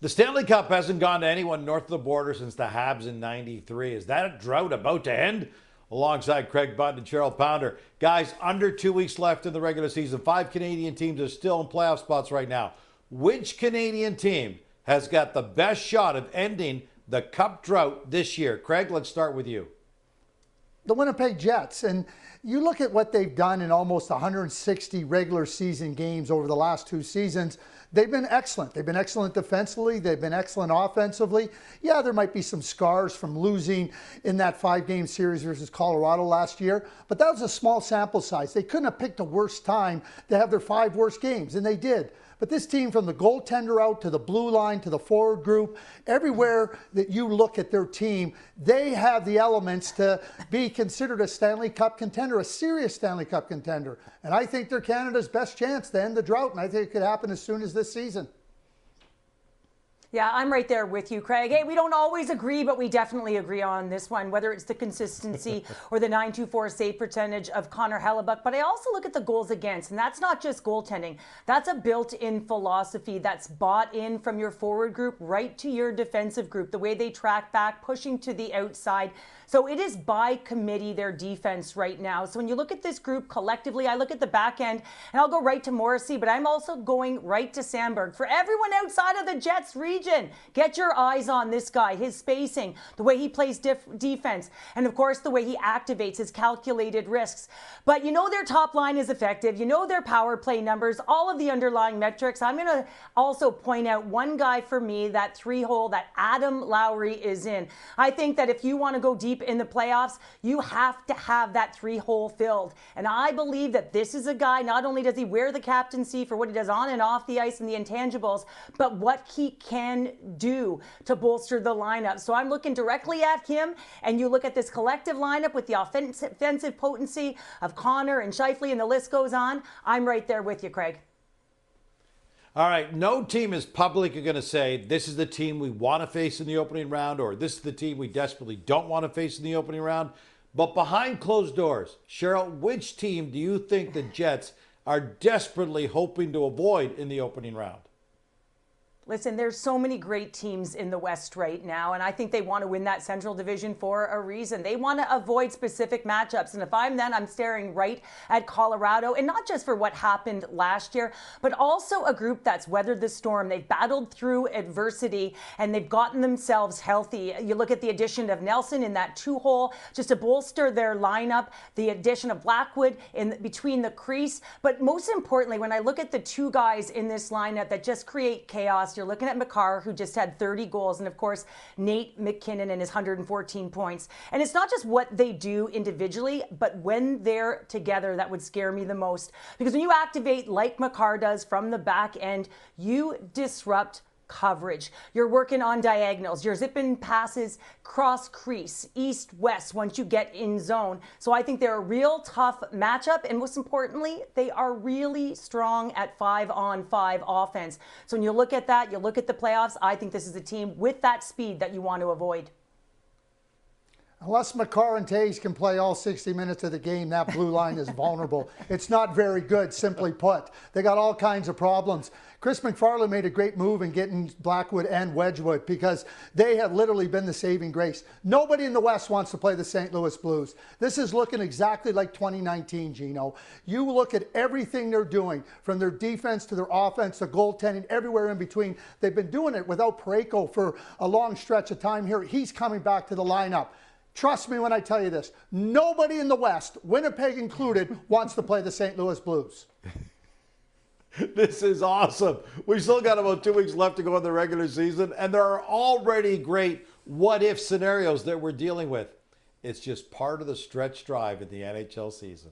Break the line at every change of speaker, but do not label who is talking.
The Stanley Cup hasn't gone to anyone north of the border since the Habs in '93. Is that a drought about to end? Alongside Craig Button and Cheryl Pounder. Guys, under 2 weeks left in the regular season. 5 Canadian teams are still in playoff spots right now. Which Canadian team has got the best shot of ending the Cup drought this year? Craig, let's start with you.
The Winnipeg Jets. And you look at what they've done in almost 160 regular season games over the last 2 seasons. They've been excellent. They've been excellent defensively. They've been excellent offensively. Yeah, there might be some scars from losing in that 5-game series versus Colorado last year, but that was a small sample size. They couldn't have picked a worse time to have their 5 worst games, and they did. But this team, from the goaltender out to the blue line to the forward group, everywhere that you look at their team, they have the elements to be considered a Stanley Cup contender, a serious Stanley Cup contender. And I think they're Canada's best chance to end the drought, and I think it could happen as soon as this season.
Yeah, I'm right there with you, Craig. Hey, we don't always agree, but we definitely agree on this one, whether it's the consistency or the .924 save percentage of Connor Hellebuyck. But I also look at the goals against, and that's not just goaltending. That's a built-in philosophy that's bought in from your forward group right to your defensive group, the way they track back, pushing to the outside. So it is by committee, their defense right now. So when you look at this group collectively, I look at the back end, and I'll go right to Morrissey, but I'm also going right to Sandberg. For everyone outside of the Jets region, get your eyes on this guy, his spacing, the way he plays defense, and of course, the way he activates his calculated risks. But you know their top line is effective. You know their power play numbers, all of the underlying metrics. I'm going to also point out one guy for me, that 3-hole that Adam Lowry is in. I think that if you want to go deep in the playoffs, you have to have that 3-hole filled. And I believe that this is a guy, not only does he wear the captaincy for what he does on and off the ice and the intangibles, but what he can do to bolster the lineup. So I'm looking directly at him, and you look at this collective lineup with the offensive potency of Connor and Scheifele, and the list goes on. I'm right there with you, Craig.
All right, no team is publicly going to say this is the team we want to face in the opening round, or this is the team we desperately don't want to face in the opening round. But behind closed doors, Cheryl, which team do you think the Jets are desperately hoping to avoid in the opening round?
Listen, there's so many great teams in the West right now, and I think they want to win that Central Division for a reason. They want to avoid specific matchups, and if I'm them, I'm staring right at Colorado, and not just for what happened last year, but also a group that's weathered the storm. They've battled through adversity, and they've gotten themselves healthy. You look at the addition of Nelson in that 2-hole, just to bolster their lineup, the addition of Blackwood in between the crease, but most importantly, when I look at the 2 guys in this lineup that just create chaos, you're looking at Makar, who just had 30 goals, and of course, Nate McKinnon and his 114 points. And it's not just what they do individually, but when they're together, that would scare me the most. Because when you activate like Makar does from the back end, you disrupt coverage. You're working on diagonals. You're zipping passes cross crease, east, west, once you get in zone. So I think they're a real tough matchup. And most importantly, they are really strong at 5-on-5 offense. So when you look at that, you look at the playoffs, I think this is a team with that speed that you want to avoid.
Unless Makar and Taves can play all 60 minutes of the game, that blue line is vulnerable. It's not very good, simply put. They got all kinds of problems. Chris McFarland made a great move in getting Blackwood and Wedgwood because they have literally been the saving grace. Nobody in the West wants to play the St. Louis Blues. This is looking exactly like 2019, Gino. You look at everything they're doing, from their defense to their offense to goaltending, everywhere in between. They've been doing it without Parayko for a long stretch of time here. He's coming back to the lineup. Trust me when I tell you this. Nobody in the West, Winnipeg included, wants to play the St. Louis Blues.
This is awesome. We've still got about 2 weeks left to go in the regular season, and there are already great what-if scenarios that we're dealing with. It's just part of the stretch drive in the NHL season.